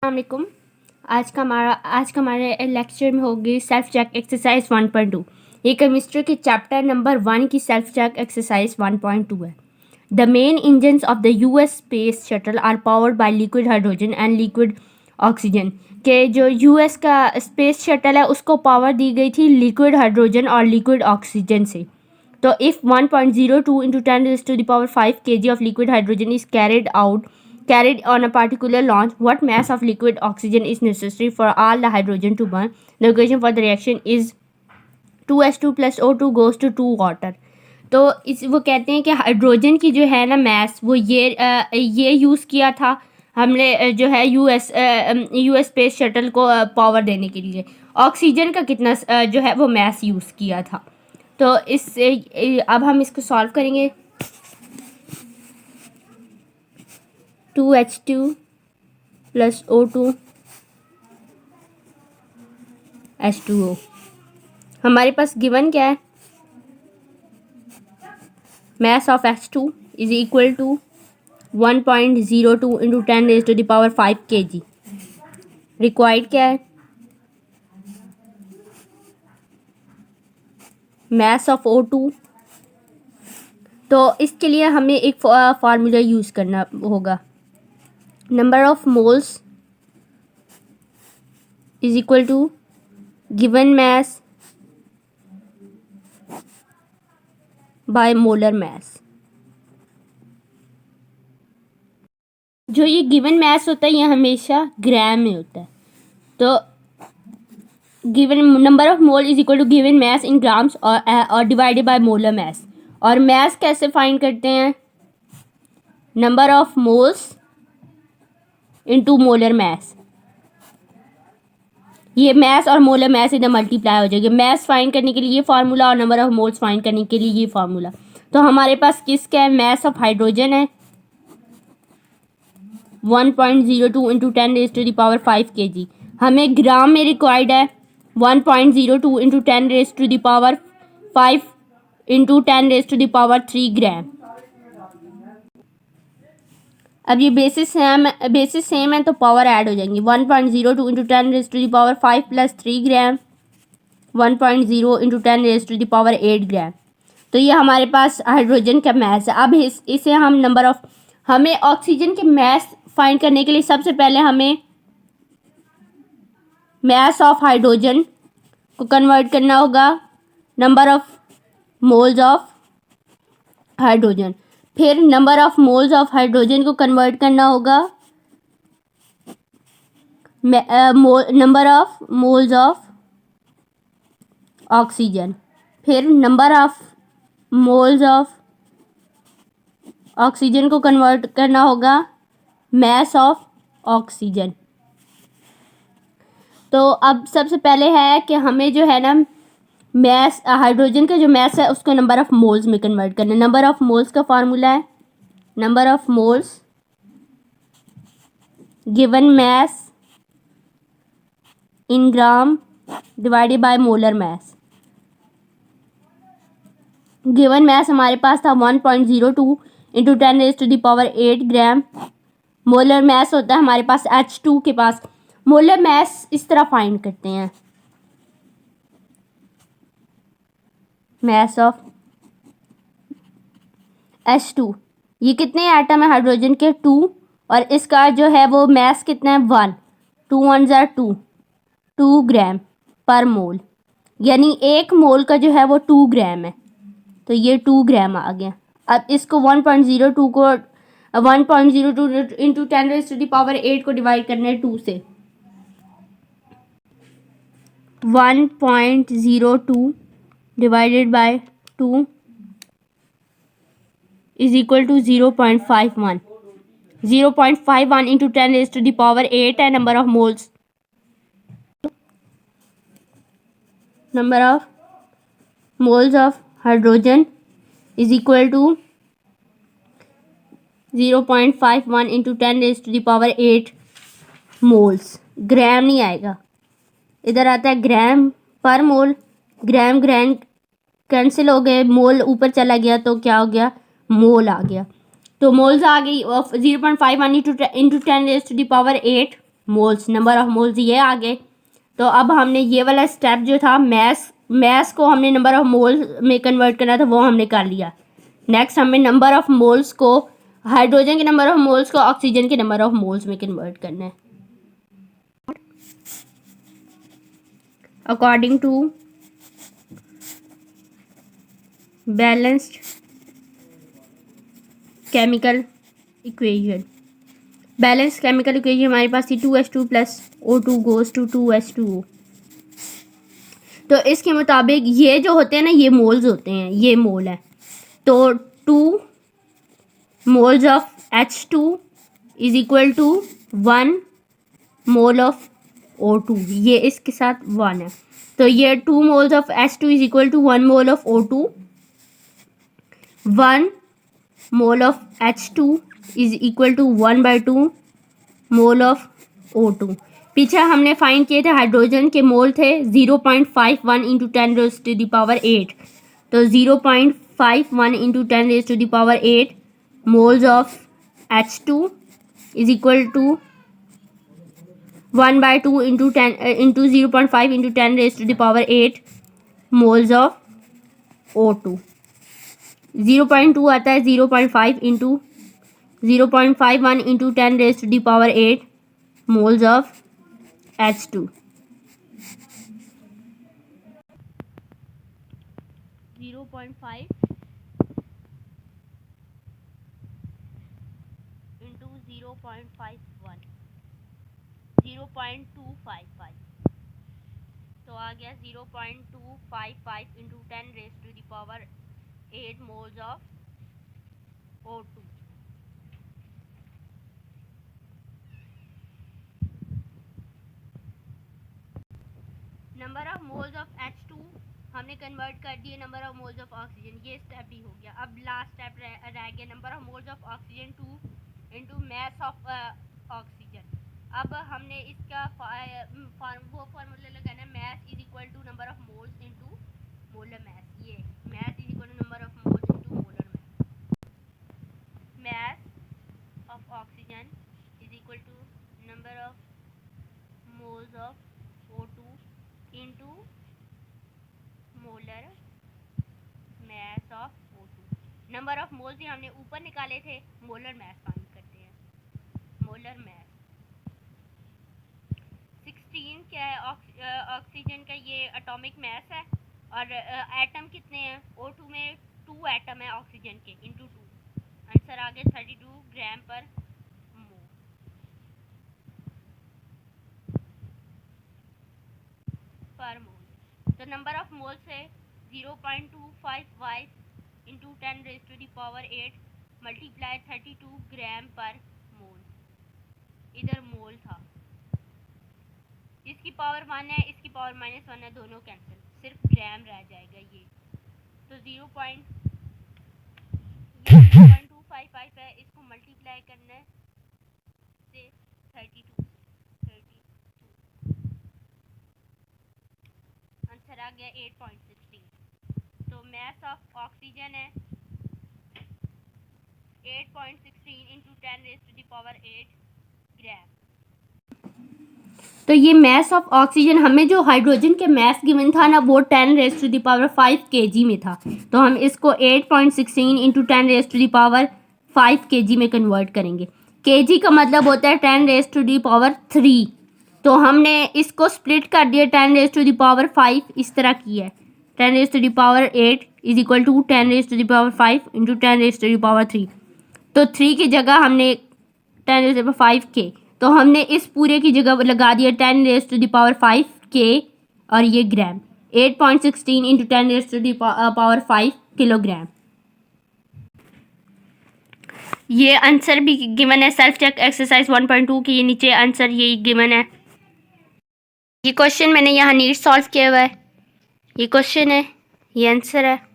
अस्सलामुअलैकुम। आज का हमारे लेक्चर में होगी सेल्फ चेक एक्सरसाइज 1.2। ये केमिस्ट्री के चैप्टर नंबर 1 की सेल्फ चेक एक्सरसाइज 1.2 है। The main engines of the US space shuttle are powered by liquid hydrogen and liquid oxygen. के जो यूएस का स्पेस शटल है उसको पावर दी गई थी लिक्विड हाइड्रोजन और लिक्विड ऑक्सीजन से। तो if 1.02 into 10 raised to the power 5 kg of liquid hydrogen is carried on a particular launch, what mass of liquid oxygen is necessary for all the hydrogen to burn? The equation for the reaction is 2H2 plus O2 goes to 2 water. तो वो कहते हैं कि hydrogen की जो है ना mess वो ये यूज़ किया था हमने जो है यूएस स्पेस शटल को पावर देने के लिए। ऑक्सीजन का कितना जो है वो मैस यूज़ किया था। तो अब हम इसको सॉल्व करेंगे। 2H2 plus O2 H2O। हमारे पास गिवन क्या है? mass of H2 is equal to 1.02 into 10 raised to the power 5 kg। Required क्या है? mass of O2। तो इसके लिए हमें एक फार्मूला यूज़ करना होगा। Number of moles is equal to given mass by molar mass. जो ये गिवन मैस होता है ये हमेशा ग्राम में होता है। तो given number of mole is equal to given mass in grams और डिवाइडेड बाय मोलर मैस। और मैस कैसे फाइंड करते हैं? Number of moles into molar mass. ये मैस और मोलर मैस इधर मल्टीप्लाई हो जाएगी। मैस फाइंड करने के लिए ये फार्मूला और नंबर ऑफ मोल्स फाइंड करने के लिए ये फार्मूला। तो हमारे पास किसका है? मैस ऑफ हाइड्रोजन है 1.02 into 10 raise to the power 5 kg। हमें ग्राम में रिक्वायर्ड है 1.02 into 10 raise to the power 5 into 10 raise to the power 3 gram. अब ये बेसिस सेम है तो पावर ऐड हो जाएंगी। 1.02 into 10 raise to the power 5 plus 3 gram 1.0 into 10 raise to the power 8 gram. तो ये हमारे पास हाइड्रोजन का मैस है। अब इसे हम हमें ऑक्सीजन के मैस फाइंड करने के लिए सबसे पहले हमें मैस ऑफ हाइड्रोजन को कन्वर्ट करना होगा number of moles of hydrogen. फिर number of moles of hydrogen को कन्वर्ट करना होगा number of moles of oxygen. फिर number of moles of oxygen को कन्वर्ट करना होगा मैस ऑफ ऑक्सीजन। तो अब सबसे पहले है कि हमें जो है ना मैस हाइड्रोजन का जो मैस है उसको नंबर ऑफ मोल्स में कन्वर्ट करना है। नंबर ऑफ मोल्स का फार्मूला है number of moles given mass in gram divided by molar mass. Given mass हमारे पास था 1.02 into 10 raise to the power 8 gram. Molar mass होता है हमारे पास H2 के पास। मोलर मैस इस तरह फाइंड करते हैं मैस ऑफ H2। ये कितने एटम है हाइड्रोजन के? 2। और इसका जो है वो मैस कितना है? 1। 2 1 ज़ा 2 ग्राम पर मोल। यानी एक मोल का जो है वो 2 ग्राम है। तो ये 2 ग्राम आ गया। अब इसको 1.02 को 1.02 into 10 raise to the power 8 को डिवाइड करना है 2 से। 1.02 divided by 2 is equal to 0.51। 0.51 into 10 raise to the power 8 है number of moles. Number of moles of hydrogen is equal to 0.51 into 10 raise to the power 8 moles. Gram नहीं आएगा, इधर आता है ग्राम पर मोल। ग्राम कैंसिल हो गए, मोल ऊपर चला गया तो क्या हो गया? मोल आ गया। तो मोल्स आ गई of 0.51 into 10 raise to the power 8 moles, number of moles ये आ गए। तो अब हमने ये वाला स्टेप जो था मैस को हमने नंबर ऑफ मोल्स में कन्वर्ट करना था, वो हमने कर लिया। नेक्स्ट हमें नंबर ऑफ मोल्स को, हाइड्रोजन के नंबर ऑफ मोल्स को ऑक्सीजन के नंबर ऑफ मोल्स में कन्वर्ट करना है। According to balanced chemical equation, balance chemical equation हमारे पास थी 2H2 plus O2 goes to 2H2O। तो इसके मुताबिक ये जो होते हैं ना, ये मोल्स होते हैं, ये मोल है। तो 2 moles of H2 is equal to 1 mole of O2, ये इसके साथ 1 है। तो ये 2 moles of H2 is equal to 1 mole of O2, 1 mole of H2 is equal to 1/2 mole of O2। पीछे हमने फाइंड किए थे हाइड्रोजन के मोल थे 0.51 इंटू 10⁻8। तो 0.51 into 10⁻8 moles of H2 is equal to 1/2 into 0.5 into 10⁻8 moles of O2। 0.2 आता है 0.5 into 0.51 into 10⁻8 moles of H2। 0.5 into 0.51 0.255, तो आ गया 0.255 into 10⁻8 moles of O2। Number of moles of H2 हमने कन्वर्ट कर दिए number of moles of oxygen, ये step भी हो गया। अब लास्ट स्टेप रह गया number of moles of oxygen 2 into mass of oxygen. अब हमने इसका वो फार्मूला लगाना, mass is equal to number of moles into molar mass. ये mass is equal to number of moles into molar mass. Mass of oxygen is equal to number of moles of O2 into molar mass of O2। Number of moles ही हमने ऊपर निकाले थे, molar mass find करते हैं। Molar mass 16 क्या है, oxygen का ये एटॉमिक मैस है। और एटम कितने हैं, O2 में 2 एटम है ऑक्सीजन के, इंटू 2। आंसर आ गया 32 ग्राम पर मोल। तो नंबर ऑफ मोल्स है 0.255 इंटू 10⁻8 मल्टीप्लाई 32 ग्राम पर मोल। इधर मोल था, इसकी पावर 1 है, इसकी पावर -1 है, दोनों कैंसिल, सिर्फ ग्राम रह जाएगा ये। तो 0.255 है, इसको मल्टीप्लाई करना है से 32। आंसर आ गया 8.16। तो मैस ऑफ ऑक्सीजन है 8.16 इंटू 10⁻8 ग्राम। तो ये मैस ऑफ ऑक्सीजन, हमें जो हाइड्रोजन के मैस गिवन था ना, वो 10⁵ kg में था। तो हम इसको 8.16 इंटू 10⁵ kg में कन्वर्ट करेंगे। kg का मतलब होता है 10⁻3। तो हमने इसको स्प्लिट कर दिया 10⁵ इस तरह की है। 10⁸ इज इक्वल टू 10⁵ इंटू 10⁵3। तो 3 की जगह हमने 10⁵ के, तो हमने इस पूरे की जगह लगा दिया 10⁵ के और ये ग्राम 8.16 इंटू 10⁵ किलोग्राम। ये आंसर भी गिवन है सेल्फ चेक एक्सरसाइज 1.2 की, ये नीचे आंसर यही गिवन है। ये क्वेश्चन मैंने यहाँ नीट सॉल्व किया हुआ है, ये क्वेश्चन है, ये आंसर है।